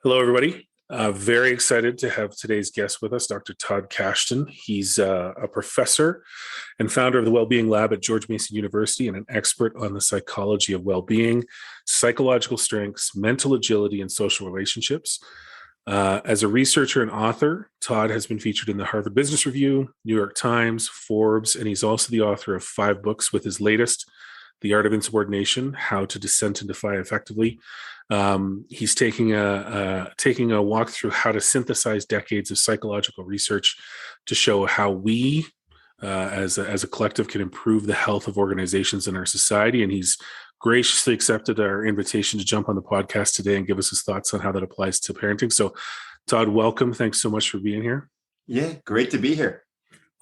Hello, everybody. Very excited to have today's guest with us, Dr. Todd Kashdan. He's a professor and founder of the Wellbeing Lab at George Mason University and an expert on the psychology of well-being, psychological strengths, mental agility, and social relationships. As a researcher and author, Todd has been featured in the Harvard Business Review, New York Times, Forbes, and he's also the author of 5 books with his latest, The Art of Insubordination, How to Dissent and Defy Effectively. He's taking a walk through how to synthesize decades of psychological research to show how we, as a collective, can improve the health of organizations in our society. And he's graciously accepted our invitation to jump on the podcast today and give us his thoughts on how that applies to parenting. So, Todd, welcome. Thanks so much for being here. Yeah, great to be here.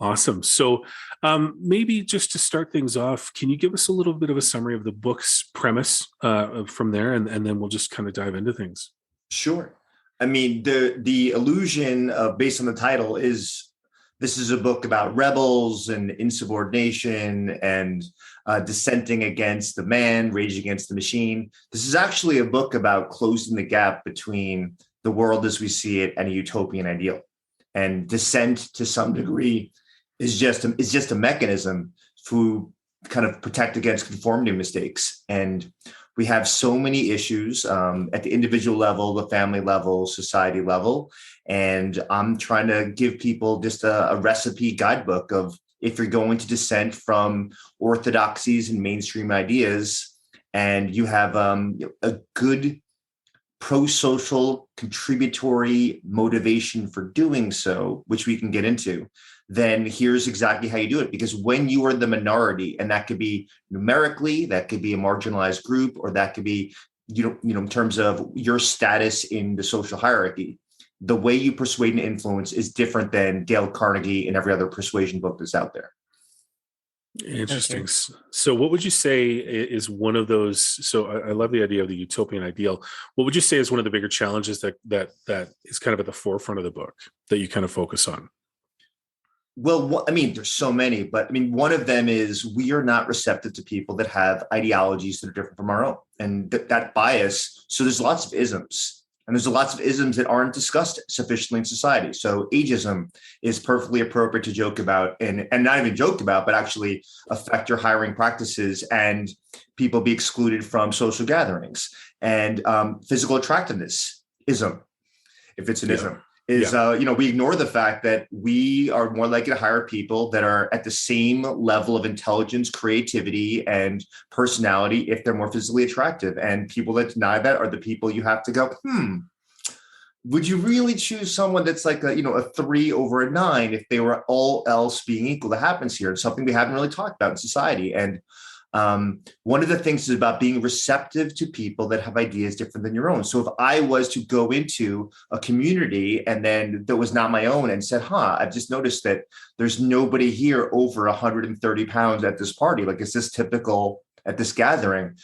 Awesome. So maybe just to start things off, can you give us a little bit of a summary of the book's premise from there, and then we'll just kind of dive into things? Sure. I mean, the illusion based on the title is this is a book about rebels and insubordination and dissenting against the man, rage against the machine. This is actually a book about closing the gap between the world as we see it and a utopian ideal. And dissent, to some degree, is just a mechanism to kind of protect against conformity mistakes. And we have so many issues at the individual level, the family level, society level. And I'm trying to give people just a recipe guidebook of if you're going to dissent from orthodoxies and mainstream ideas, and you have a good pro-social contributory motivation for doing so, which we can get into, then here's exactly how you do it. Because when you are the minority, and that could be numerically, that could be a marginalized group, or that could be, in terms of your status in the social hierarchy, the way you persuade and influence is different than Dale Carnegie and every other persuasion book that's out there. Interesting. Okay. So what would you say is one of those? So I love the idea of the utopian ideal. What would you say is one of the bigger challenges that is kind of at the forefront of the book that you kind of focus on? Well, I mean, there's so many, but I mean, one of them is we are not receptive to people that have ideologies that are different from our own, and that bias. So there's lots of isms. And there's lots of isms that aren't discussed sufficiently in society. So ageism is perfectly appropriate to joke about, and not even joke about, but actually affect your hiring practices and people be excluded from social gatherings. And physical attractiveness ism, if it's an ism, is, we ignore the fact that we are more likely to hire people that are at the same level of intelligence, creativity, and personality if they're more physically attractive. And people that deny that are the people you have to go, would you really choose someone that's like a 3 over a 9 if they were all else being equal? That happens here. It's something we haven't really talked about in society. And one of the things is about being receptive to people that have ideas different than your own. So if I was to go into a community and then that was not my own and said, I've just noticed that there's nobody here over 130 pounds at this party. Like, is this typical at this gathering?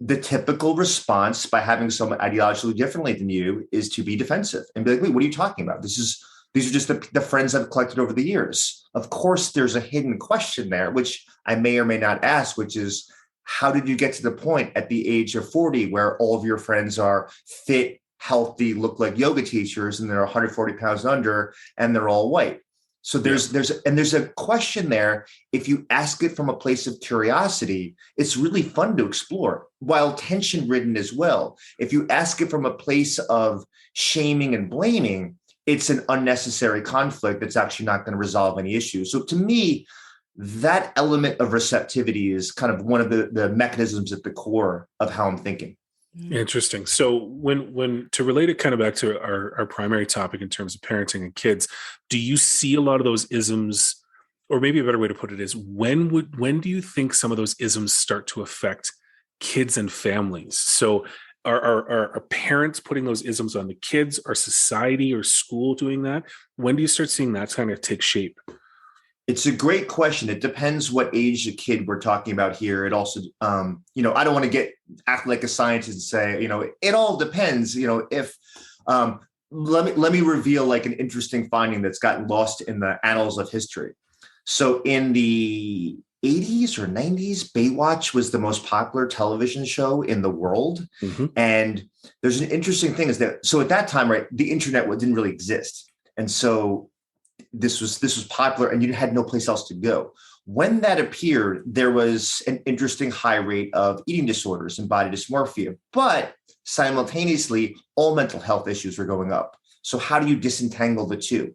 The typical response by having someone ideologically differently than you is to be defensive and be like, wait, what are you talking about? These are just the friends I've collected over the years. Of course, there's a hidden question there, which I may or may not ask, which is, how did you get to the point at the age of 40 where all of your friends are fit, healthy, look like yoga teachers, and they're 140 pounds under, and they're all white? So there's a question there. If you ask it from a place of curiosity, it's really fun to explore, while tension-ridden as well. If you ask it from a place of shaming and blaming, it's an unnecessary conflict that's actually not going to resolve any issues. So to me, that element of receptivity is kind of one of the mechanisms at the core of how I'm thinking. Interesting. So when to relate it kind of back to our primary topic in terms of parenting and kids, do you see a lot of those isms, or maybe a better way to put it is, when do you think some of those isms start to affect kids and families? So are parents putting those isms on the kids? Are society or school doing that? When do you start seeing that kind of take shape? It's a great question. It depends what age the kid we're talking about here. It also, I don't want to act like a scientist and say, it all depends. If let me reveal like an interesting finding that's gotten lost in the annals of history. So in the 80s or 90s, Baywatch was the most popular television show in the world. Mm-hmm. And there's an interesting thing is that, so at that time, right, the internet didn't really exist. And so this was popular and you had no place else to go. When that appeared, there was an interesting high rate of eating disorders and body dysmorphia, but simultaneously, all mental health issues were going up. So how do you disentangle the two?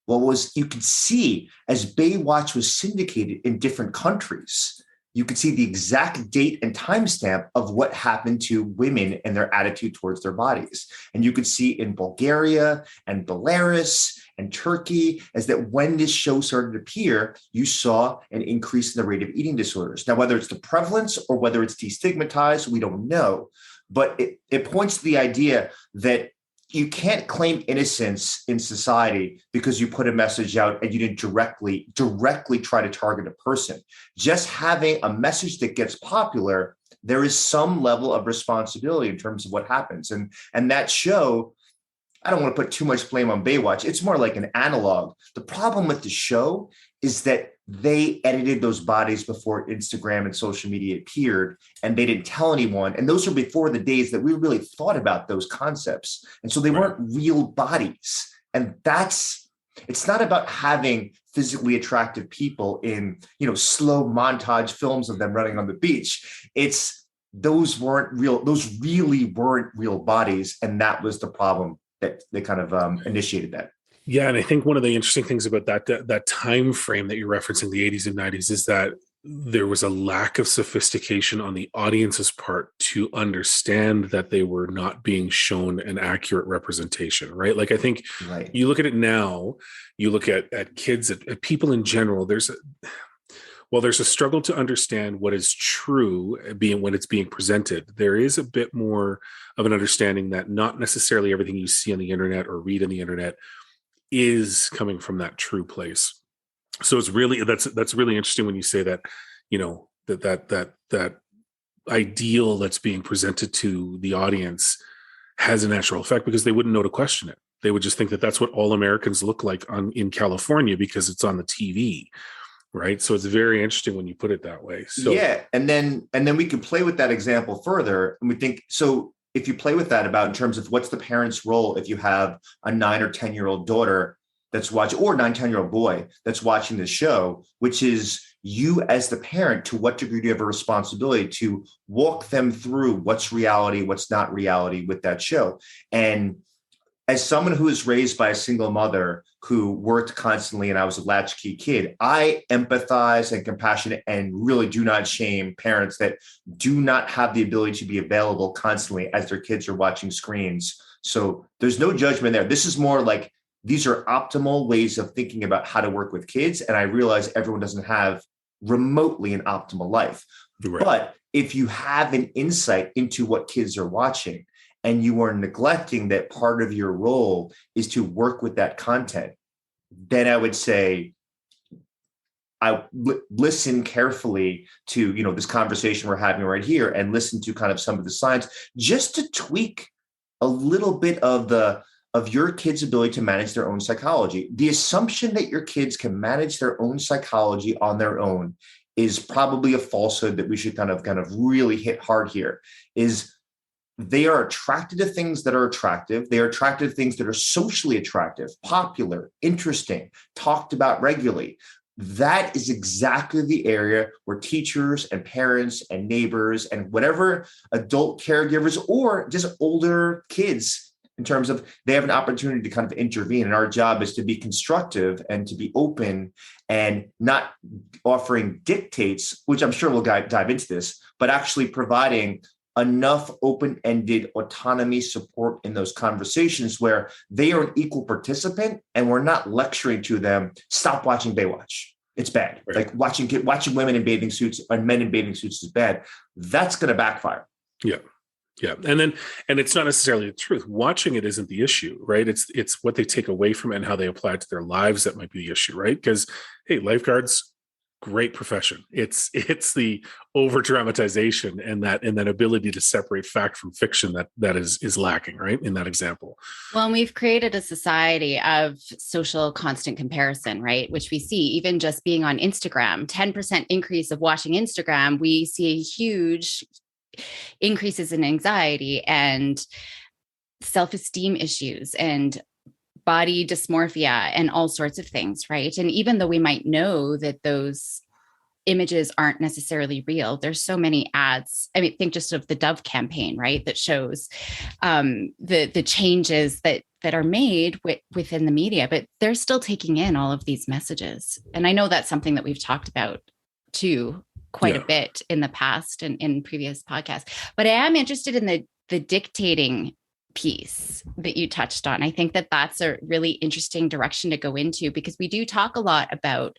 Well, you could see as Baywatch was syndicated in different countries, you could see the exact date and timestamp of what happened to women and their attitude towards their bodies. And you could see in Bulgaria and Belarus and Turkey, as that when this show started to appear, you saw an increase in the rate of eating disorders. Now, whether it's the prevalence or whether it's destigmatized, we don't know. But it points to the idea that you can't claim innocence in society because you put a message out and you didn't directly try to target a person. Just having a message that gets popular, there is some level of responsibility in terms of what happens. And that show, I don't want to put too much blame on Baywatch. It's more like an analog. The problem with the show is that they edited those bodies before Instagram and social media appeared, and they didn't tell anyone. And those are before the days that we really thought about those concepts. And so they weren't real bodies. And it's not about having physically attractive people in, slow montage films of them running on the beach. Those really weren't real bodies. And that was the problem that they kind of initiated that. Yeah, and I think one of the interesting things about that time frame that you're referencing, the 80s and 90s, is that there was a lack of sophistication on the audience's part to understand that they were not being shown an accurate representation, right? Like, I think you look at it now, you look at kids, at people in general, there's a struggle to understand what is true when it's being presented. There is a bit more of an understanding that not necessarily everything you see on the internet or read on the internet is coming from that true place. So it's really, that's really interesting when you say that, that ideal that's being presented to the audience has a natural effect, because they wouldn't know to question it. They would just think that that's what all Americans look like in California because it's on the TV. Right. So it's very interesting when you put it that way. So yeah. And then we could play with that example further. And we think, so if you play with that about in terms of what's the parent's role, if you have a 9 or 10-year-old daughter that's watching, or 9, 10-year-old boy that's watching the show, which is you as the parent, to what degree do you have a responsibility to walk them through what's reality, what's not reality with that show? And as someone who was raised by a single mother who worked constantly and I was a latchkey kid, I empathize and compassionate and really do not shame parents that do not have the ability to be available constantly as their kids are watching screens. So there's no judgment there. This is more like, these are optimal ways of thinking about how to work with kids. And I realize everyone doesn't have remotely an optimal life. Right. But if you have an insight into what kids are watching, and you are neglecting that part of your role is to work with that content, then I would say, I listen carefully to, this conversation we're having right here, and listen to kind of some of the signs, just to tweak a little bit of your kids' ability to manage their own psychology. The assumption that your kids can manage their own psychology on their own is probably a falsehood that we should kind of really hit hard here. Is they are attracted to things that are attractive. They are attracted to things that are socially attractive, popular, interesting, talked about regularly. That is exactly the area where teachers and parents and neighbors and whatever adult caregivers or just older kids, in terms of, they have an opportunity to kind of intervene. And our job is to be constructive and to be open and not offering dictates, which I'm sure we'll dive into this, but actually providing enough open-ended autonomy support in those conversations where they are an equal participant and we're not lecturing to them, stop watching Baywatch. It's bad. Right. Like watching women in bathing suits and men in bathing suits is bad. That's going to backfire. Yeah. Yeah. And it's not necessarily the truth. Watching it isn't the issue, right? It's what they take away from it and how they apply it to their lives that might be the issue, right? Because, hey, lifeguards great profession. It's the over dramatization and that ability to separate fact from fiction that is lacking, right, in that example. Well, and we've created a society of social constant comparison, right? Which we see even just being on Instagram, 10% increase of watching Instagram, we see huge increases in anxiety and self-esteem issues and body dysmorphia and all sorts of things, right? And even though we might know that those images aren't necessarily real, there's so many ads. I mean, think just of the Dove campaign, right? That shows the changes that are made within the media, but they're still taking in all of these messages. And I know that's something that we've talked about too quite a bit in the past and in previous podcasts. But I am interested in the dictating piece that you touched on. I think that that's a really interesting direction to go into, because we do talk a lot about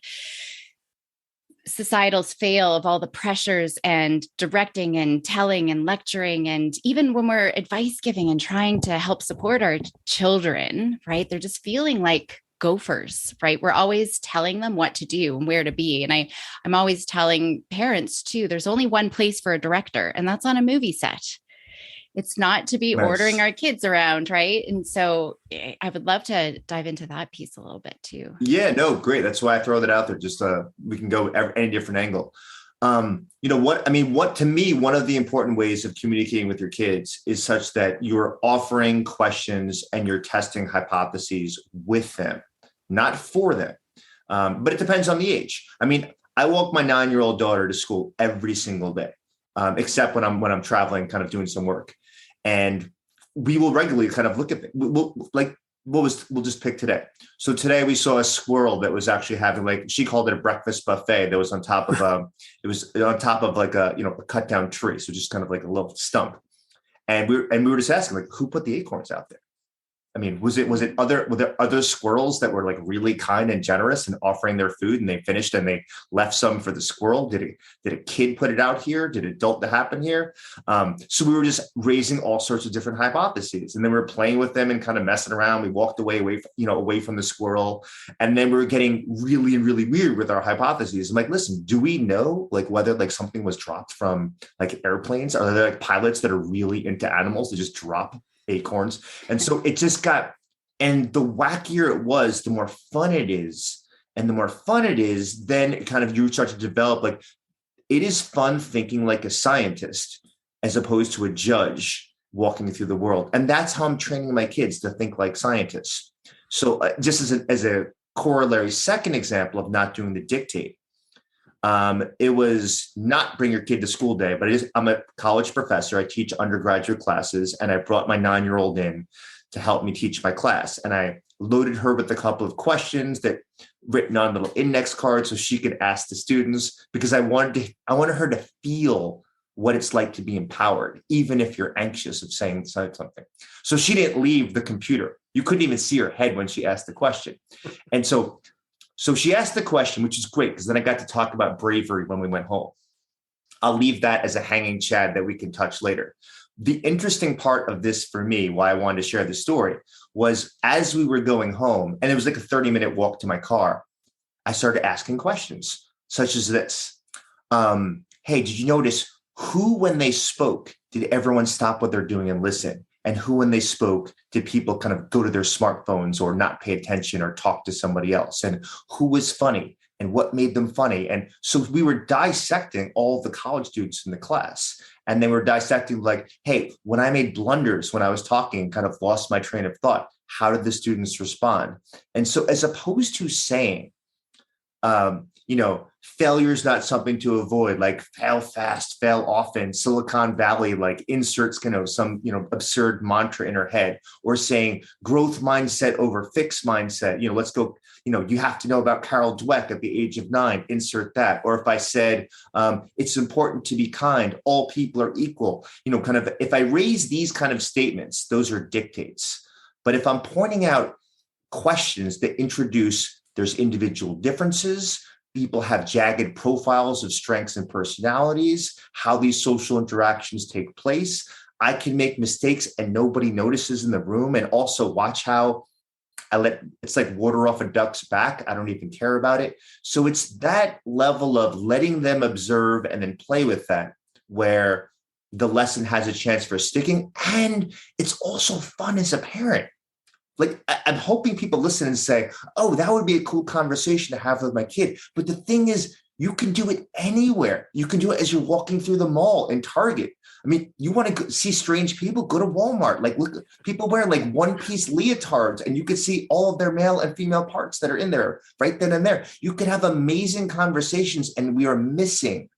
societal's fail of all the pressures and directing and telling and lecturing. And even when we're advice giving and trying to help support our children, right? They're just feeling like gophers, right? We're always telling them what to do and where to be. And I'm always telling parents too, there's only one place for a director, and that's on a movie set. It's not to be ordering our kids around, right? And so I would love to dive into that piece a little bit too. Yeah, no, great. That's why I throw that out there. Just we can go any different angle. What to me, one of the important ways of communicating with your kids is such that you're offering questions and you're testing hypotheses with them, not for them. But it depends on the age. I mean, I walk my 9-year-old daughter to school every single day, except when I'm traveling, kind of doing some work. And we will regularly kind of look at we'll just pick today. So today we saw a squirrel that was actually having, she called it a breakfast buffet that was on top of like a cut down tree. So just kind of like a little stump. And we were just asking, like, who put the acorns out there? I mean, were there other squirrels that were like really kind and generous and offering their food, and they finished and they left some for the squirrel? Did a kid put it out here? Did adult to happen here? So we were just raising all sorts of different hypotheses, and then we were playing with them and kind of messing around. We walked away from the squirrel, and then we were getting really, really weird with our hypotheses. I'm like, listen, do we know like whether like something was dropped from like airplanes? Are there like pilots that are really into animals that just drop acorns? And so it just got, and the wackier it was, the more fun it is. And the more fun it is, then it kind of, you start to develop, like, it is fun thinking like a scientist as opposed to a judge walking through the world. And that's how I'm training my kids to think like scientists. So just as a corollary, second example of not doing the dictate, it was not bring your kid to school day, but I'm a college professor. I teach undergraduate classes, and I brought my 9-year-old in to help me teach my class. And I loaded her with a couple of questions that written on little index cards so she could ask the students, because I wanted her to feel what it's like to be empowered, even if you're anxious of saying something. So she didn't leave the computer. You couldn't even see her head when she asked the question. And so she asked the question, which is great, because then I got to talk about bravery when we went home. I'll leave that as a hanging chad that we can touch later. The interesting part of this for me, why I wanted to share the story, was as we were going home, and it was like a 30-minute walk to my car, I started asking questions such as this. Hey, did you notice who, when they spoke, did everyone stop what they're doing and listen? And who, when they spoke, did people kind of go to their smartphones or not pay attention or talk to somebody else? And who was funny and what made them funny? And so we were dissecting all the college students in the class. And then we're dissecting like, hey, when I made blunders, when I was talking, kind of lost my train of thought, how did the students respond? And so as opposed to saying, failure is not something to avoid, like fail fast, fail often, Silicon Valley, like inserts, some, absurd mantra in her head, or saying growth mindset over fixed mindset. Let's go, you have to know about Carol Dweck at the age of 9, insert that. Or if I said, it's important to be kind, all people are equal, if I raise these kind of statements, those are dictates. But if I'm pointing out questions that introduce, there's individual differences, people have jagged profiles of strengths and personalities, how these social interactions take place, I can make mistakes and nobody notices in the room. And also watch how it's like water off a duck's back. I don't even care about it. So it's that level of letting them observe and then play with that, where the lesson has a chance for sticking. And it's also fun as a parent. Like, I'm hoping people listen and say, oh, that would be a cool conversation to have with my kid. But the thing is, you can do it anywhere. You can do it as you're walking through the mall in Target. I mean, you want to see strange people, go to Walmart. Like, look, people wear like one-piece leotards, and you could see all of their male and female parts that are in there right then and there. You could have amazing conversations, and we are missing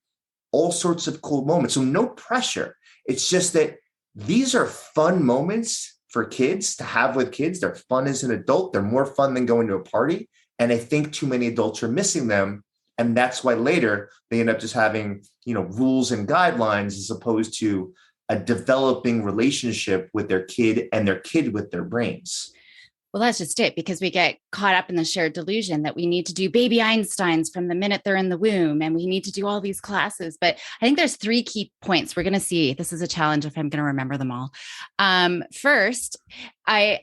all sorts of cool moments. So no pressure. It's just that these are fun moments for kids to have with kids. They're fun as an adult. They're more fun than going to a party. And I think too many adults are missing them. And that's why later they end up just having, rules and guidelines as opposed to a developing relationship with their kid and their kid with their brains. Well, that's just it, because we get caught up in the shared delusion that we need to do baby Einsteins from the minute they're in the womb, and we need to do all these classes. But I think there's 3 key points. We're going to see. This is a challenge if I'm going to remember them all. First, I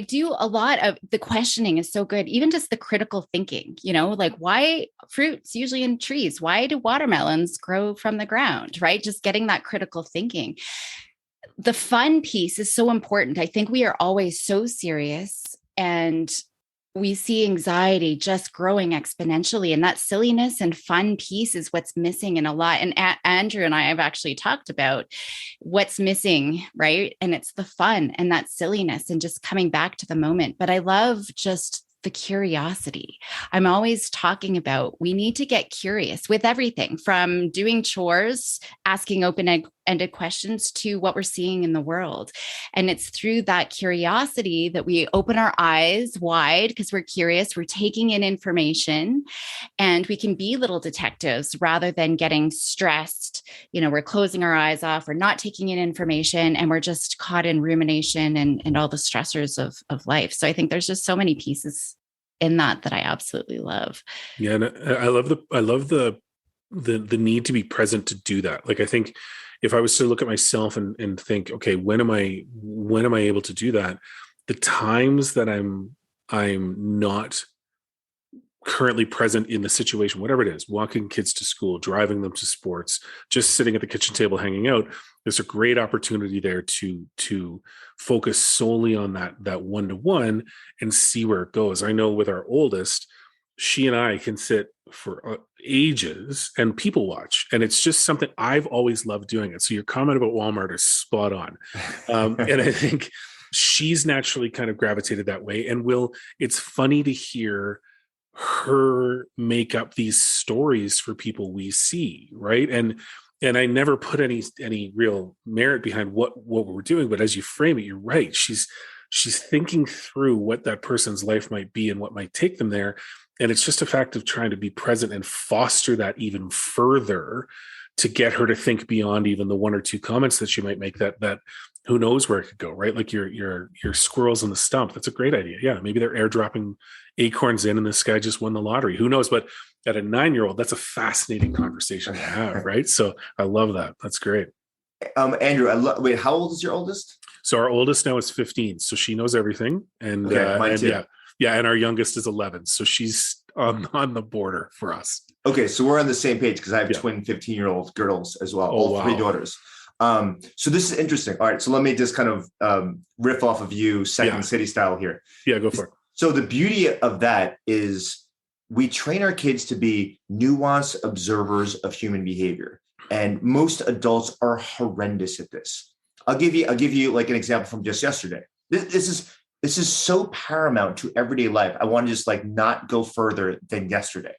do a lot of the questioning is so good. Even just the critical thinking, like why fruits usually in trees? Why do watermelons grow from the ground, right? Just getting that critical thinking. The fun piece is so important. I think we are always so serious, and we see anxiety just growing exponentially, and that silliness and fun piece is what's missing in a lot. And Andrew and I have actually talked about what's missing, right? And it's the fun and that silliness and just coming back to the moment. But I love just the curiosity. I'm always talking about, we need to get curious with everything from doing chores, asking open-ended questions, to what we're seeing in the world. And it's through that curiosity that we open our eyes wide, because we're curious, we're taking in information, and we can be little detectives rather than getting stressed. We're closing our eyes off, we're not taking in information, and we're just caught in rumination and all the stressors of life. So I think there's just so many pieces in that I absolutely love. Yeah, and I love the need to be present to do that. Like, I think if I was to look at myself and think, okay, when am I able to do that? The times that I'm not currently present in the situation, whatever it is, walking kids to school, driving them to sports, just sitting at the kitchen table hanging out, there's a great opportunity there to focus solely on that one-to-one and see where it goes. I know with our oldest, she and I can sit for ages and people watch, and it's just something I've always loved doing it. So your comment about Walmart is spot on. And I think she's naturally kind of gravitated that way, and it's funny to hear her make up these stories for people we see, right? And I never put any real merit behind what we're doing, but as you frame it, you're right. She's thinking through what that person's life might be and what might take them there. And it's just a fact of trying to be present and foster that even further to get her to think beyond even the 1 or 2 comments that she might make that who knows where it could go, right? Like your squirrels in the stump. That's a great idea. Yeah. Maybe they're airdropping acorns in and this guy just won the lottery. Who knows? But at a 9-year-old, that's a fascinating conversation to have, right? So I love that. That's great. Andrew, wait, how old is your oldest? So our oldest now is 15. So she knows everything. And, okay, mine too. Yeah. And our youngest is 11. So she's on the border for us. Okay. So we're on the same page, because I have twin 15-year-old girls as well. All 3 daughters. So this is interesting. All right. So let me just kind of riff off of you, Second City style here. Yeah, go for it. So the beauty of that is we train our kids to be nuanced observers of human behavior. And most adults are horrendous at this. I'll give you like an example from just yesterday. This is so paramount to everyday life. I want to just like not go further than yesterday.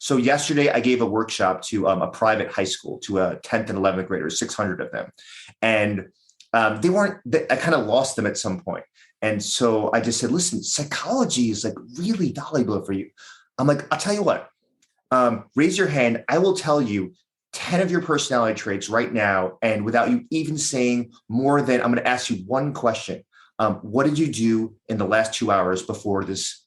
So yesterday I gave a workshop to a private high school, to 10th and 11th graders, 600 of them. And I kind of lost them at some point. And so I just said, listen, psychology is like really valuable for you. I'm like, I'll tell you what, raise your hand. I will tell you 10 of your personality traits right now. And without you even saying more than, I'm going to ask you one question. What did you do in the last 2 hours before this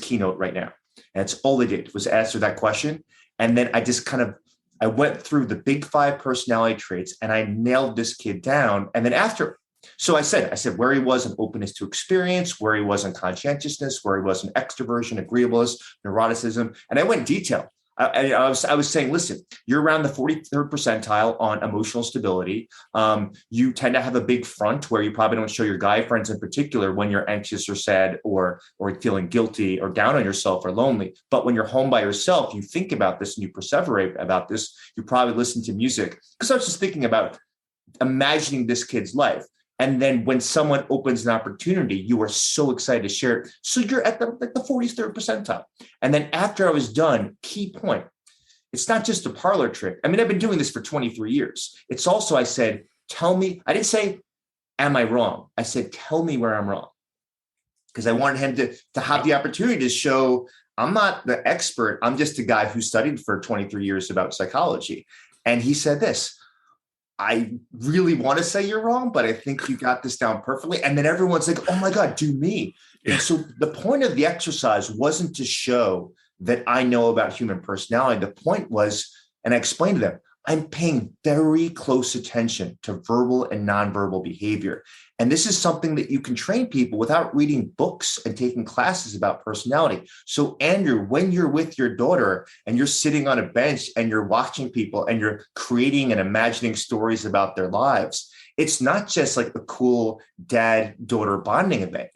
keynote right now? And that's all they did, was answer that question. And then I went through the big 5 personality traits and I nailed this kid down. And then after So I said where he was in openness to experience, where he was in conscientiousness, where he was in extroversion, agreeableness, neuroticism. And I went detail. I was saying, listen, you're around the 43rd percentile on emotional stability. You tend to have a big front where you probably don't show your guy friends in particular when you're anxious or sad or feeling guilty or down on yourself or lonely. But when you're home by yourself, you think about this and you perseverate about this. You probably listen to music. Because I was just thinking about imagining this kid's life. And then when someone opens an opportunity, you are so excited to share it. So you're at the 43rd percentile. And then after I was done, key point, it's not just a parlor trick. I mean, I've been doing this for 23 years. It's also, I said, tell me, I didn't say, am I wrong? I said, tell me where I'm wrong. Because I wanted him to have the opportunity to show, I'm not the expert. I'm just a guy who studied for 23 years about psychology. And he said this, I really want to say you're wrong, but I think you got this down perfectly. And then everyone's like, oh my God, do me. And so the point of the exercise wasn't to show that I know about human personality. The point was, and I explained to them, I'm paying very close attention to verbal and nonverbal behavior. And this is something that you can train people without reading books and taking classes about personality. So Andrew, when you're with your daughter and you're sitting on a bench and you're watching people and you're creating and imagining stories about their lives, it's not just like a cool dad-daughter bonding event.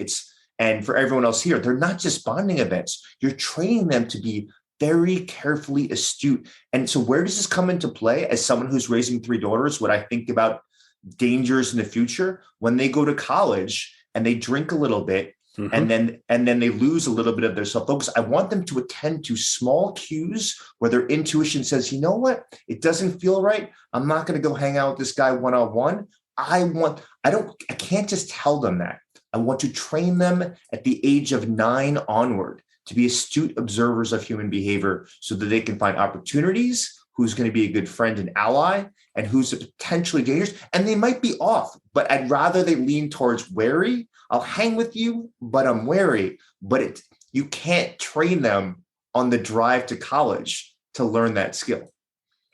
And for everyone else here, they're not just bonding events. You're training them to be very carefully astute. And so where does this come into play? As someone who's raising 3 daughters, what I think about dangers in the future, when they go to college and they drink a little bit, mm-hmm. and then they lose a little bit of their self-focus, I want them to attend to small cues where their intuition says, you know what, it doesn't feel right. I'm not going to go hang out with this guy one-on-one. I can't just tell them that. I want to train them at the age of 9 onward to be astute observers of human behavior so that they can find opportunities, who's going to be a good friend and ally, and who's potentially dangerous. And they might be off, but I'd rather they lean towards wary. I'll hang with you, but I'm wary. But you can't train them on the drive to college to learn that skill.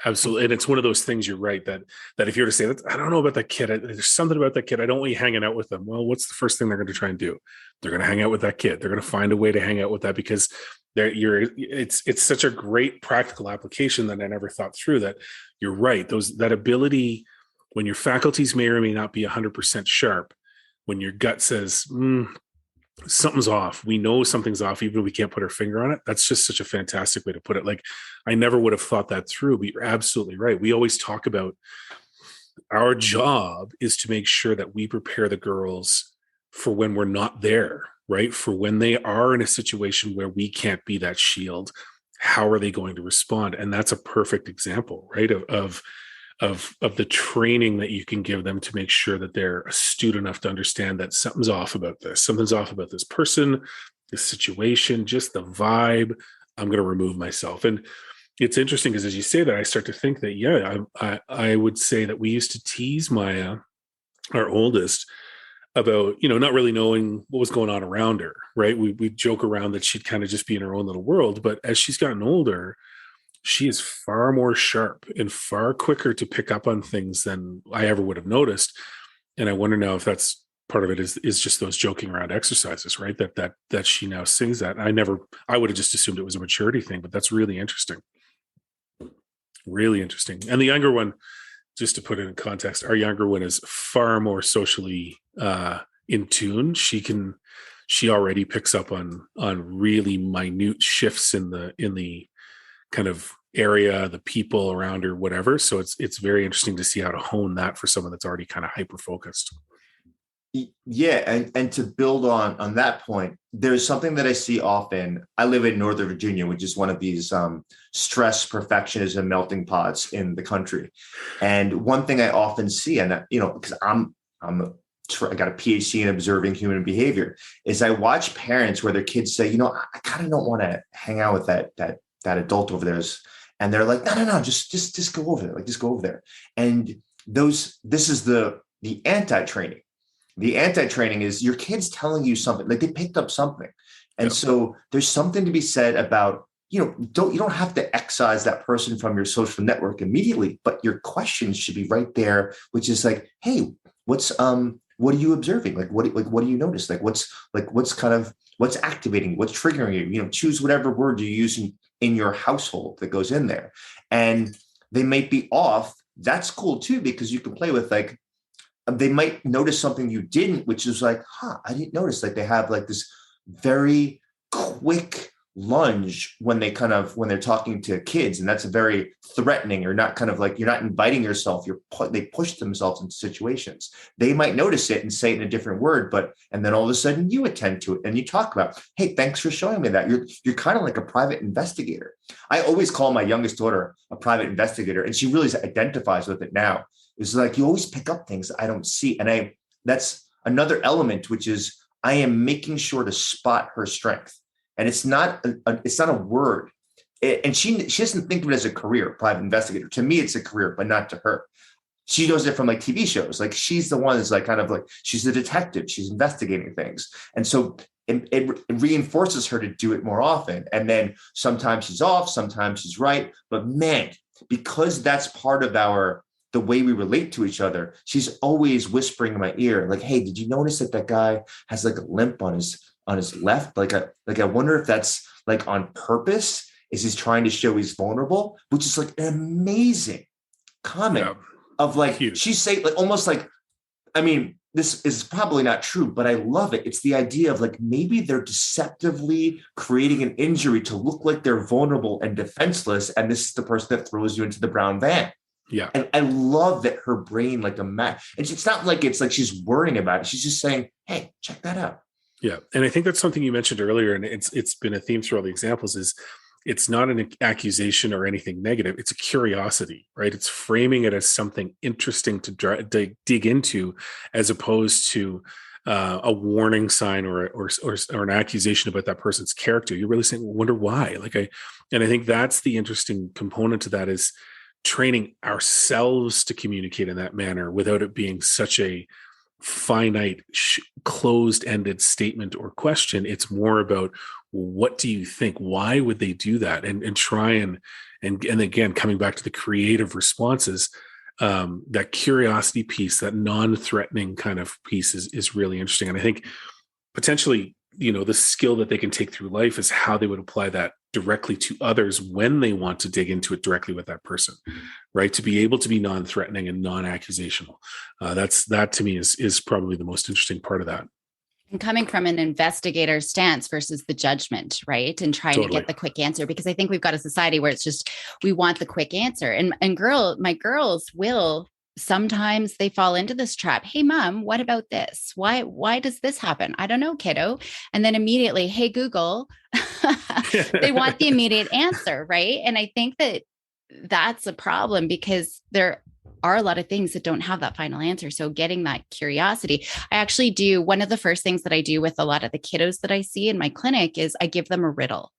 Absolutely. And it's one of those things, you're right, that if you were to say, I don't know about that kid, there's something about that kid, I don't want you hanging out with them. Well, what's the first thing they're going to try and do? They're going to hang out with that kid. They're going to find a way to hang out with that because it's such a great practical application that I never thought through. That you're right. That ability, when your faculties may or may not be 100% sharp, when your gut says, something's off. We know something's off, even if we can't put our finger on it. That's just such a fantastic way to put it. Like, I never would have thought that through, but you're absolutely right. We always talk about our job is to make sure that we prepare the girls for when we're not there, right? For when they are in a situation where we can't be that shield, how are they going to respond? And that's a perfect example, right? Of the training that you can give them to make sure that they're astute enough to understand that something's off about this. Something's off about this person, this situation, just the vibe. I'm going to remove myself. And it's interesting because as you say that, I start to think that, I would say that we used to tease Maya, our oldest, about, not really knowing what was going on around her, right? We joke around that she'd kind of just be in her own little world. But as she's gotten older, she is far more sharp and far quicker to pick up on things than I ever would have noticed. And I wonder now if that's part of it is just those joking around exercises, right? That she now sings that. I would have just assumed it was a maturity thing, but that's really interesting. Really interesting. And the younger one, just to put it in context, our younger one is far more socially in tune. She already picks up on really minute shifts in the kind of area, the people around her, whatever. So it's very interesting to see how to hone that for someone that's already kind of hyper focused. Yeah, and to build on that point, there's something that I see often. I live in Northern Virginia, which is one of these stress, perfectionism melting pots in the country. And one thing I often see, and because I got a PhD in observing human behavior, is I watch parents where their kids say, I kind of don't want to hang out with that adult over there. And they're like, no, just go over there. Like, just go over there. And this is the anti-training. The anti-training is your kids telling you something, like they picked up something. And so there's something to be said about, you don't have to excise that person from your social network immediately, but your questions should be right there, which is like, hey, what's what are you observing? What do you notice? What's activating, what's triggering you? Choose whatever word you use in your household that goes in there. And they might be off. That's cool too, because you can play with they might notice something you didn't, which is I didn't notice. They have this very quick lunge when they're talking to kids, and that's a very threatening. You're not you're not inviting yourself. They push themselves into situations. They might notice it and say it in a different word, and then all of a sudden you attend to it and you talk about, hey, thanks for showing me that. You're kind of like a private investigator. I always call my youngest daughter a private investigator, and she really identifies with it now. It's you always pick up things I don't see, and that's another element, which is I am making sure to spot her strength. And it's not a word. And she doesn't think of it as a career, private investigator. To me, it's a career, but not to her. She knows it from TV shows. She's the one that's she's the detective. She's investigating things. And so it reinforces her to do it more often. And then sometimes she's off, sometimes she's right. But man, because that's part of the way we relate to each other, she's always whispering in my ear, hey, did you notice that guy has a limp on his left? I wonder if that's on purpose. Is he's trying to show he's vulnerable? Which is an amazing comment of huge. She's saying almost I mean, this is probably not true, but I love it. It's the idea of maybe they're deceptively creating an injury to look like they're vulnerable and defenseless. And this is the person that throws you into the brown van. Yeah. And I love that her brain a match. And it's not it's she's worrying about it. She's just saying, hey, check that out. Yeah. And I think that's something you mentioned earlier, and it's been a theme through all the examples, is it's not an accusation or anything negative. It's a curiosity, right? It's framing it as something interesting to dig into, as opposed to a warning sign or an accusation about that person's character. You're really saying, well, wonder why? And I think that's the interesting component to that, is training ourselves to communicate in that manner without it being such a finite, closed-ended statement or question. It's more about, what do you think? Why would they do that? And try and again, coming back to the creative responses, that curiosity piece, that non-threatening kind of piece is really interesting. And I think potentially, the skill that they can take through life is how they would apply that directly to others when they want to dig into it directly with that person, right? To be able to be non-threatening and non-accusational. That to me is probably the most interesting part of that. And coming from an investigator stance versus the judgment, right? And trying to get the quick answer, because I think we've got a society where it's just, we want the quick answer. And my girls will, sometimes they fall into this trap. Hey, mom, what about this? Why does this happen? I don't know, kiddo. And then immediately, hey, Google, they want the immediate answer. Right. And I think that's a problem, because there are a lot of things that don't have that final answer. So getting that curiosity, I actually do. One of the first things that I do with a lot of the kiddos that I see in my clinic is I give them a riddle.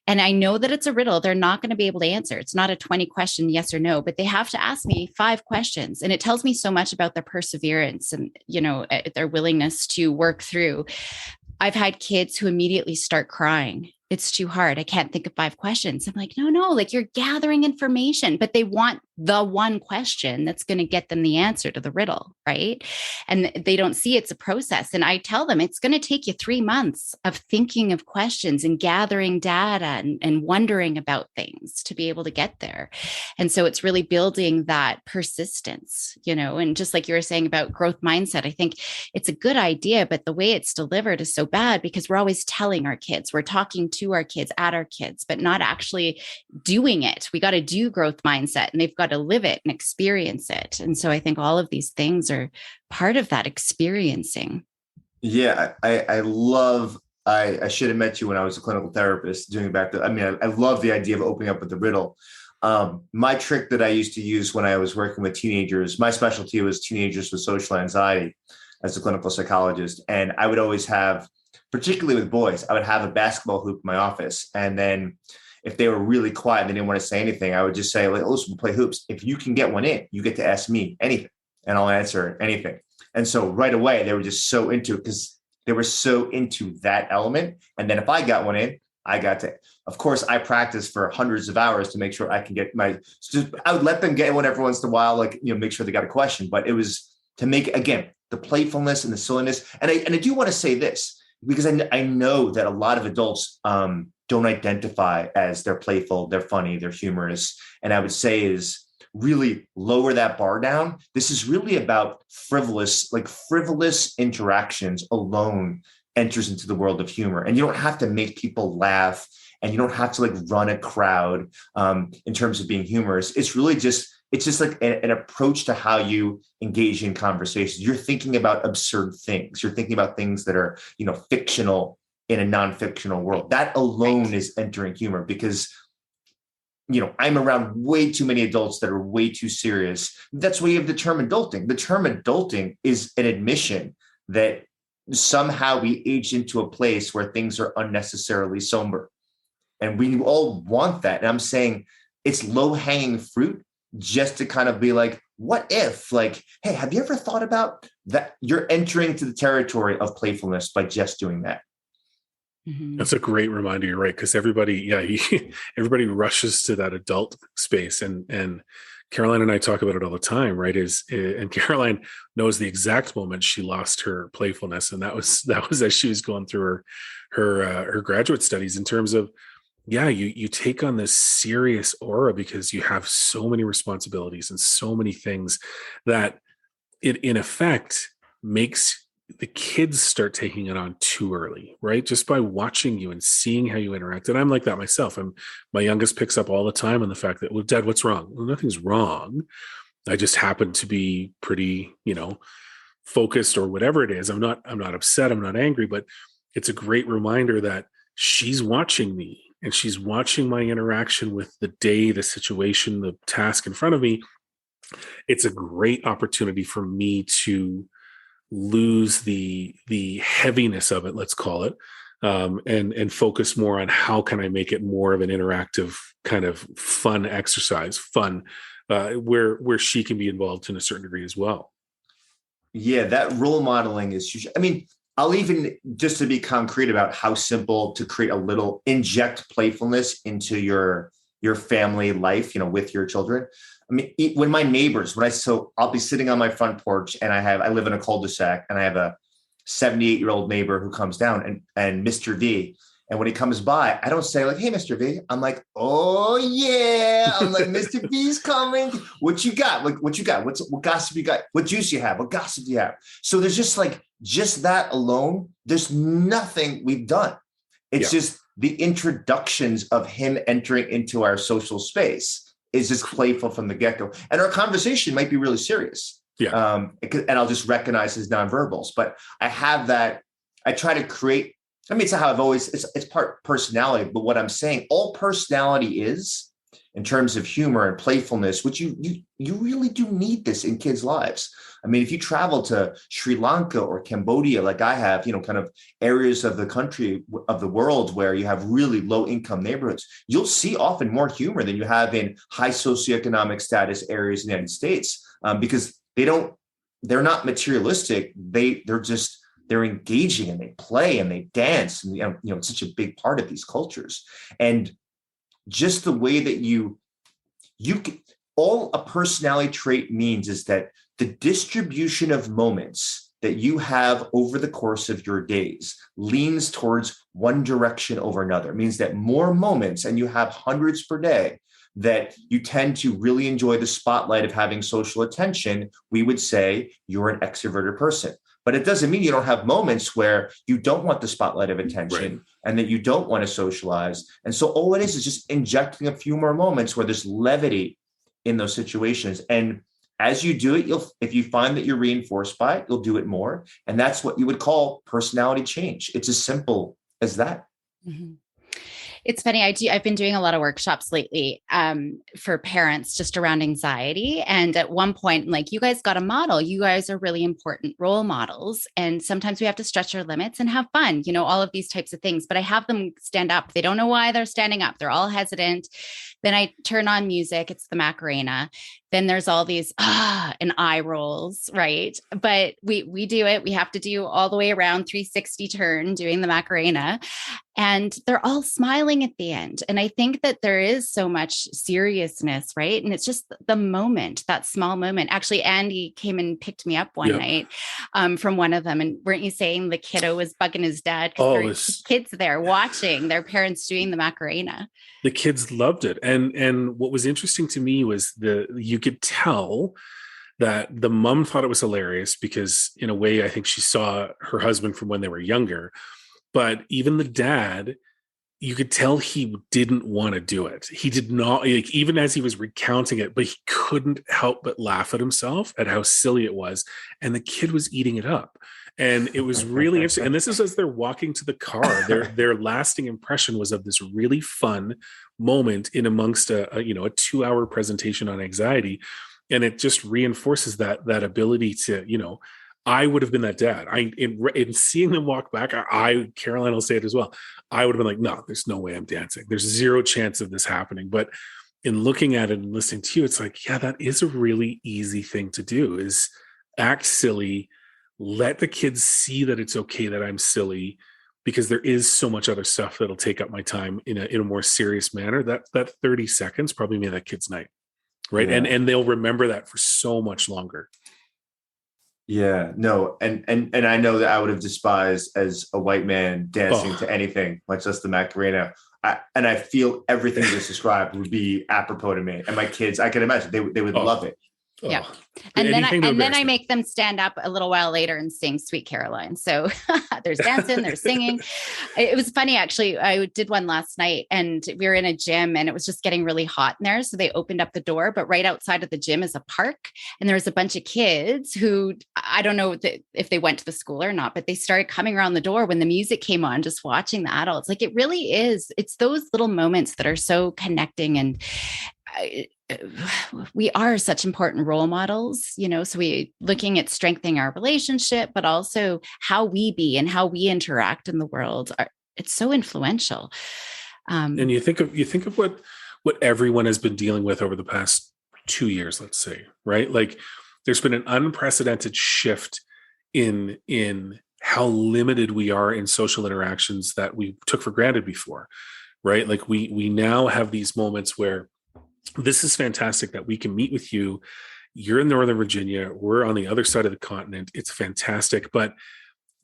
And I know that it's a riddle they're not going to be able to answer. It's not a 20 question yes or no, but they have to ask me 5 questions. And it tells me so much about their perseverance and, their willingness to work through. I've had kids who immediately start crying. It's too hard. I can't think of 5 questions. I'm like, no, you're gathering information, but they want the one question that's going to get them the answer to the riddle, right? And they don't see it's a process. And I tell them it's going to take you 3 months of thinking of questions and gathering data and wondering about things to be able to get there. And so it's really building that persistence, and just like you were saying about growth mindset, I think it's a good idea, but the way it's delivered is so bad, because we're always telling our kids, we're talking to our kids, at our kids, but not actually doing it. We got to do growth mindset, and they've got to live it and experience it. And so I think all of these things are part of that experiencing. Yeah, I love, I should have met you when I was a clinical therapist doing back to, I love the idea of opening up with the riddle. My trick that I used to use when I was working with teenagers, my specialty was teenagers with social anxiety as a clinical psychologist. And I would always have, particularly with boys, I would have a basketball hoop in my office. And then if they were really quiet, they didn't want to say anything, I would just say, listen, we'll play hoops. If you can get one in, you get to ask me anything and I'll answer anything. And so right away, they were just so into it, because they were so into that element. And then if I got one in, I got to, of course, I practiced for hundreds of hours to make sure I can get I would let them get one every once in a while, make sure they got a question. But it was to make, again, the playfulness and the silliness. And I do want to say this, because I know that a lot of adults don't identify as they're playful, they're funny, they're humorous. And I would say is really lower that bar down. This is really about frivolous interactions alone enters into the world of humor. And you don't have to make people laugh, and you don't have to like run a crowd in terms of being humorous. It's really just, it's just like an approach to how you engage in conversations. You're thinking about absurd things. You're thinking about things that are, fictional in a non-fictional world. That alone is entering humor, because, I'm around way too many adults that are way too serious. That's why you have the term adulting. The term adulting is an admission that somehow we age into a place where things are unnecessarily somber. And we all want that. And I'm saying it's low-hanging fruit just to kind of be like, what if, like, hey, have you ever thought about that? You're entering to the territory of playfulness by just doing that. Mm-hmm. That's a great reminder. You're right. Because everybody everybody rushes to that adult space. And Caroline and I talk about it all the time, right? And Caroline knows the exact moment she lost her playfulness. And that was as she was going through her graduate studies, in terms of, you take on this serious aura because you have so many responsibilities and so many things that it in effect makes the kids start taking it on too early, right? Just by watching you and seeing how you interact. And I'm like that myself. My youngest picks up all the time on the fact that, well, Dad, what's wrong? Well, nothing's wrong. I just happen to be pretty, focused or whatever it is. I'm not upset. I'm not angry, but it's a great reminder that she's watching me. And she's watching my interaction with the day, the situation, the task in front of me. It's a great opportunity for me to lose the heaviness of it, let's call it, and focus more on how can I make it more of an interactive kind of fun exercise, where she can be involved in a certain degree as well. Yeah, that role modeling is huge. I mean, I'll even, just to be concrete about how simple to create a little, inject playfulness into your family life, with your children. I mean, when my neighbors, I'll be sitting on my front porch, and I live in a cul-de-sac, and I have a 78-year-old neighbor who comes down, and Mr. V. And when he comes by, I don't say like, hey, Mr. V. I'm like, oh yeah. I'm like, Mr. V's coming. What you got? Like, what you got? What gossip you got? What juice you have? What gossip do you have? So there's just that alone. There's nothing we've done. It's just the introductions of him entering into our social space is just playful from the get-go. And our conversation might be really serious. Yeah. And I'll just recognize his nonverbals. But I have that. I try to create. I mean, it's how I've always, it's part personality, but what I'm saying, all personality is, in terms of humor and playfulness, which you really do need this in kids' lives. I mean, if you travel to Sri Lanka or Cambodia, like I have, kind of areas of the country, of the world where you have really low income neighborhoods, you'll see often more humor than you have in high socioeconomic status areas in the United States, because they're not materialistic. They're engaging, and they play and they dance, and it's such a big part of these cultures. And just the way that you can, all a personality trait means is that the distribution of moments that you have over the course of your days leans towards one direction over another. It means that more moments, and you have hundreds per day, that you tend to really enjoy the spotlight of having social attention. We would say you're an extroverted person. But it doesn't mean you don't have moments where you don't want the spotlight of attention, right, and that you don't want to socialize. And so all it is just injecting a few more moments where there's levity in those situations. And as you do it, if you find that you're reinforced by it, you'll do it more. And that's what you would call personality change. It's as simple as that. Mm-hmm. It's funny. I've been doing a lot of workshops lately for parents just around anxiety. And at one point, like, you guys got a model. You guys are really important role models. And sometimes we have to stretch our limits and have fun, all of these types of things. But I have them stand up. They don't know why they're standing up. They're all hesitant. Then I turn on music. It's the Macarena. Then there's all these and eye rolls, right? But we do it. We have to do all the way around 360 turn doing the Macarena. And they're all smiling at the end. And I think that there is so much seriousness, right? And it's just the moment, that small moment. Actually, Andy came and picked me up one night from one of them. And weren't you saying the kiddo was bugging his dad? Because kids there watching their parents doing the Macarena. The kids loved it. And what was interesting to me was you could tell that the mom thought it was hilarious because in a way, I think she saw her husband from when they were younger. But even the dad, you could tell he didn't want to do it. He did not, like, even as he was recounting it, but he couldn't help but laugh at himself at how silly it was. And the kid was eating it up. And it was really interesting. And this is as they're walking to the car. Their lasting impression was of this really fun moment in amongst a 2-hour presentation on anxiety. And it just reinforces that ability to, I would have been that dad. In seeing them walk back, Caroline will say it as well. I would have been like, no, there's no way I'm dancing. There's zero chance of this happening. But in looking at it and listening to you, it's like, yeah, that is a really easy thing to do, is act silly, let the kids see that it's okay that I'm silly, because there is so much other stuff that'll take up my time in a more serious manner. That 30 seconds probably made that kid's night. Right. Yeah. And they'll remember that for so much longer. Yeah, no. And I know that I would have despised as a white man dancing to anything, much less the Macarena. I feel everything you just described would be apropos to me. And my kids, I can imagine they would love it. Yeah. And then I make them stand up a little while later and sing Sweet Caroline. So there's dancing, there's singing. It was funny, actually. I did one last night and we were in a gym and it was just getting really hot in there. So they opened up the door, but right outside of the gym is a park. And there was a bunch of kids who, I don't know if they went to the school or not, but they started coming around the door when the music came on, just watching the adults. Like, it really is. It's those little moments that are so connecting, and we are such important role models, so we looking at strengthening our relationship, but also how we be and how we interact in the world. It's so influential. And you think of what everyone has been dealing with over the past 2 years, let's say, right? Like, there's been an unprecedented shift in how limited we are in social interactions that we took for granted before, right? Like, we now have these moments where this is fantastic that we can meet with you. You're in Northern Virginia. We're on the other side of the continent. It's fantastic. But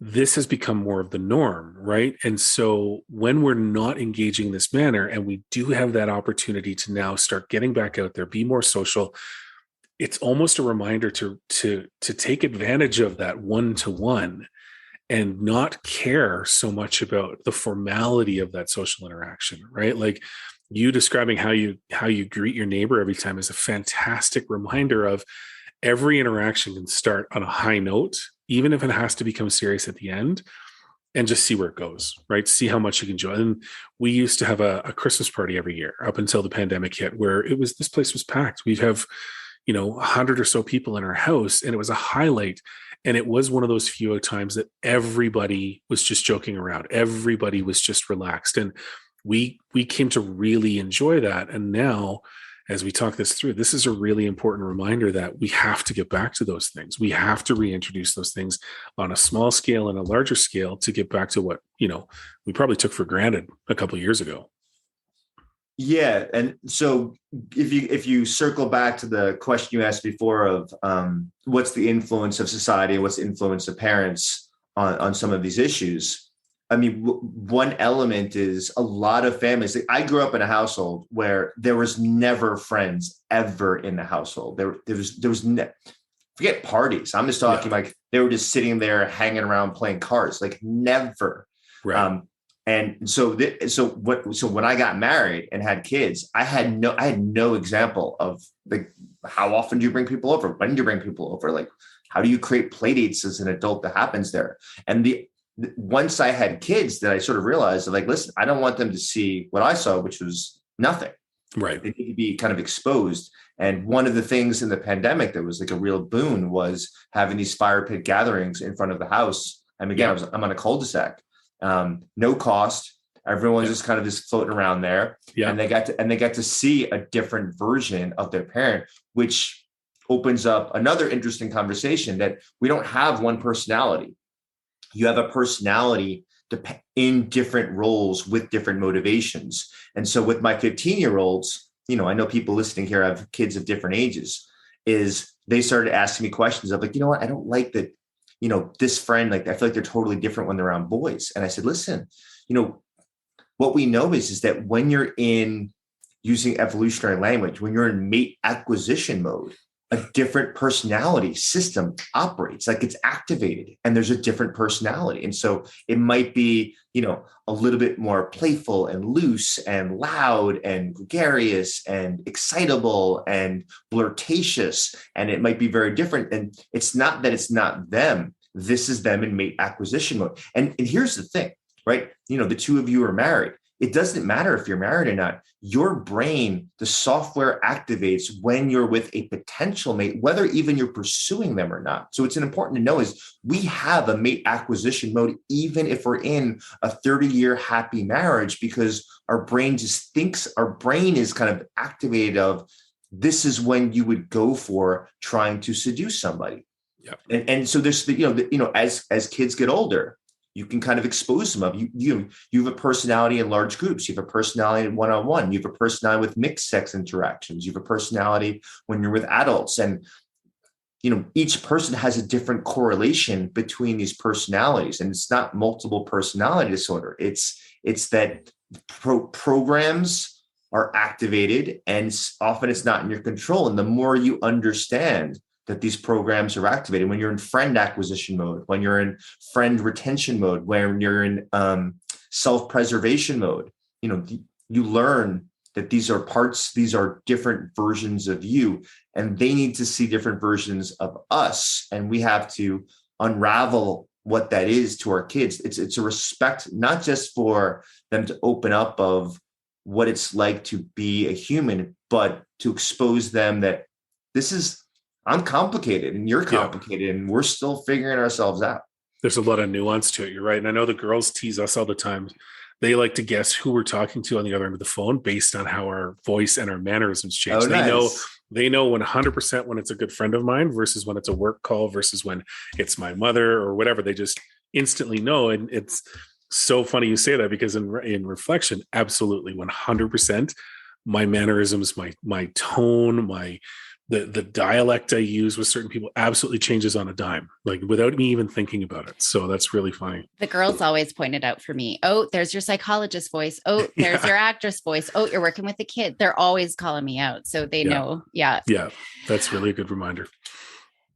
this has become more of the norm, right? And so when we're not engaging in this manner, and we do have that opportunity to now start getting back out there, be more social, it's almost a reminder to take advantage of that one-to-one and not care so much about the formality of that social interaction, right? Like, you describing how you greet your neighbor every time is a fantastic reminder of every interaction can start on a high note, even if it has to become serious at the end, and just see where it goes, right? See how much you can enjoy. And we used to have a Christmas party every year up until the pandemic hit, where this place was packed. We'd have, 100 or so people in our house, and it was a highlight. And it was one of those few times that everybody was just joking around. Everybody was just relaxed. And we came to really enjoy that. And now, as we talk this through, this is a really important reminder that we have to get back to those things. We have to reintroduce those things on a small scale and a larger scale to get back to what, we probably took for granted a couple of years ago. Yeah. And so if you circle back to the question you asked before of what's the influence of society and what's the influence of parents on some of these issues, I mean, one element is a lot of families. Like, I grew up in a household where there was never friends ever in the household. There was forget parties. I'm just talking like they were just sitting there hanging around playing cards, like never. Right. And so when I got married and had kids, I had no example of, like, how often do you bring people over? When do you bring people over? Like, how do you create play dates as an adult that happens there? And once I had kids, that I sort of realized, like, listen, I don't want them to see what I saw, which was nothing. Right. They need to be kind of exposed. And one of the things in the pandemic that was like a real boon was having these fire pit gatherings in front of the house. And again, I'm on a cul-de-sac, no cost. Everyone's just kind of just floating around there. Yeah. And they get to see a different version of their parent, which opens up another interesting conversation that we don't have one personality. You have a personality in different roles with different motivations. And so with my 15-year-olds, I know people listening here have kids of different ages, is they started asking me questions of like, you know what, I don't like that, this friend, like, I feel like they're totally different when they're around boys. And I said, listen, what we know is that when you're in using evolutionary language, when you're in mate acquisition mode, a different personality system operates, like it's activated, and there's a different personality. And so it might be, a little bit more playful and loose and loud and gregarious and excitable and flirtatious. And it might be very different. And it's not that it's not them. This is them in mate acquisition mode. And here's the thing, right? The two of you are married. It doesn't matter if you're married or not. Your brain, the software activates when you're with a potential mate, whether even you're pursuing them or not. So it's important to know is we have a mate acquisition mode, even if we're in a 30-year happy marriage, because our brain just thinks, our brain is kind of activated of this is when you would go for trying to seduce somebody. Yeah. And so there's as kids get older, you can kind of expose them of you have a personality in large groups. You have a personality in one-on-one. You have a personality with mixed sex interactions. You have a personality when you're with adults. And, each person has a different correlation between these personalities. And it's not multiple personality disorder. It's that programs are activated, and often it's not in your control. And the more you understand that these programs are activated, when you're in friend acquisition mode, when you're in friend retention mode, when you're in self-preservation mode, you learn that these are different versions of you, and they need to see different versions of us. And we have to unravel what that is to our kids. It's a respect, not just for them to open up of what it's like to be a human, but to expose them that I'm complicated and you're complicated, and we're still figuring ourselves out. There's a lot of nuance to it. You're right. And I know the girls tease us all the time. They like to guess who we're talking to on the other end of the phone based on how our voice and our mannerisms change. Oh, nice. They know 100% when it's a good friend of mine versus when it's a work call versus when it's my mother or whatever. They just instantly know. And it's so funny you say that, because in reflection, absolutely 100%, my mannerisms, my tone, the dialect I use with certain people absolutely changes on a dime, like without me even thinking about it. So that's really funny. The girls always pointed out for me, oh, there's your psychologist voice. Oh, there's your actress voice. Oh, you're working with a kid. They're always calling me out. So they know. Yeah. Yeah. That's really a good reminder.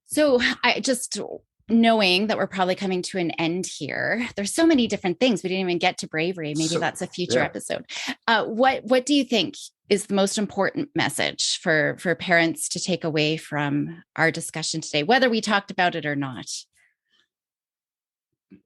So I just knowing that we're probably coming to an end here. There's so many different things. We didn't even get to bravery. Maybe that's a future episode. What do you think is the most important message for parents to take away from our discussion today, whether we talked about it or not?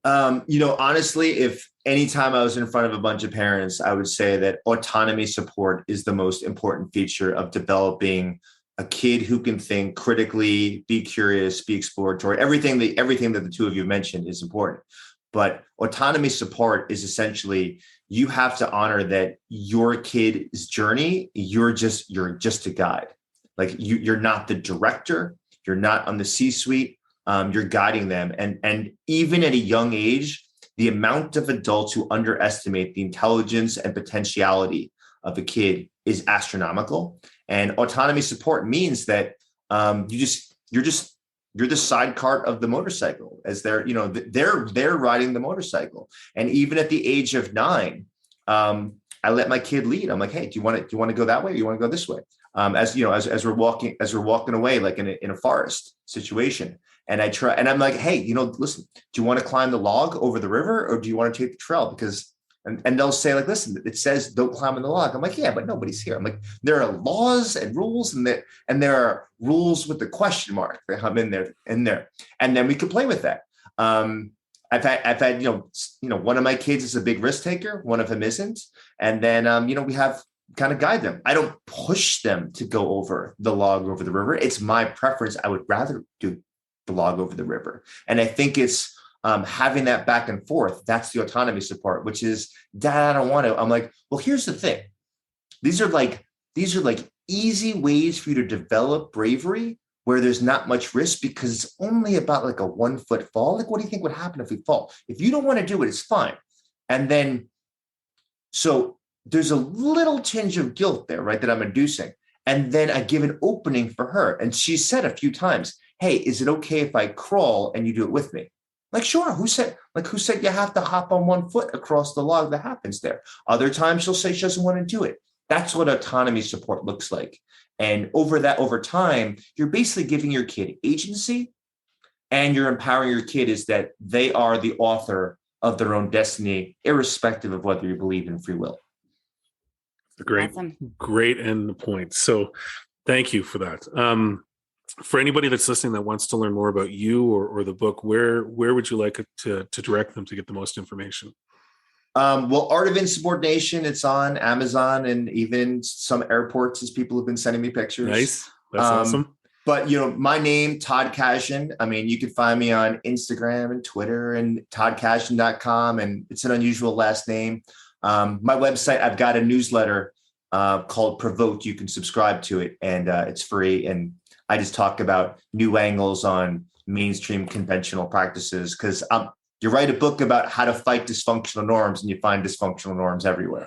Honestly, if anytime I was in front of a bunch of parents, I would say that autonomy support is the most important feature of developing a kid who can think critically, be curious, be exploratory. Everything that the two of you mentioned is important. But autonomy support is essentially, you have to honor that your kid's journey, you're just a guide. Like you're not the director, you're not on the C-suite, you're guiding them. And even at a young age, the amount of adults who underestimate the intelligence and potentiality of a kid is astronomical. And autonomy support means that you're the side cart of the motorcycle, as they're riding the motorcycle. And even at the age of 9, I let my kid lead. I'm like, hey, do you want to go that way, or you want to go this way? As we're walking away, like in a forest situation. And I'm like, hey, listen, do you want to climb the log over the river, or do you want to take the trail? Because and they'll say, like, listen, it says don't climb in the log. I'm like, yeah, but nobody's here. I'm like, there are laws and rules, and there are rules with the question mark that come in there, and then we could play with that. I've had one of my kids is a big risk taker, one of them isn't, and then we have kind of guide them. I don't push them to go over the log over the river. It's my preference. I would rather do the log over the river, and I think it's having that back and forth, that's the autonomy support, which is, Dad, I don't want to. I'm like, well, here's the thing. These are like easy ways for you to develop bravery where there's not much risk because it's only about like a 1 foot fall. Like, what do you think would happen if we fall? If you don't want to do it, it's fine. And then, so there's a little tinge of guilt there, right, that I'm inducing. And then I give an opening for her. And she said a few times, hey, is it okay if I crawl and you do it with me? Like, sure. Who said you have to hop on 1 foot across the log that happens there? Other times she'll say she doesn't want to do it. That's what autonomy support looks like. And over time, you're basically giving your kid agency and you're empowering your kid is that they are the author of their own destiny, irrespective of whether you believe in free will. Great end point. So thank you for that. For anybody that's listening that wants to learn more about you or the book, where would you like it to direct them to get the most information? Well, Art of Insubordination, it's on Amazon and even some airports as people have been sending me pictures. Nice. That's awesome. But, my name, Todd Kashdan, you can find me on Instagram and Twitter and toddkashdan.com, and it's an unusual last name. My website, I've got a newsletter called Provoked. You can subscribe to it, and it's free. And I just talk about new angles on mainstream conventional practices because you write a book about how to fight dysfunctional norms, and you find dysfunctional norms everywhere.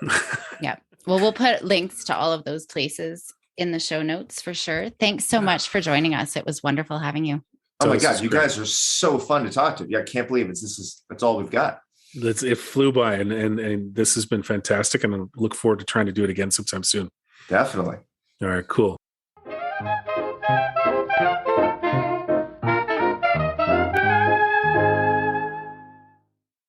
Yeah. Well, we'll put links to all of those places in the show notes for sure. Thanks so much for joining us. It was wonderful having you. Oh my God, you guys are so fun to talk to. Yeah, I can't believe that's all we've got. It flew by, and this has been fantastic, and I look forward to trying to do it again sometime soon. Definitely. All right, cool.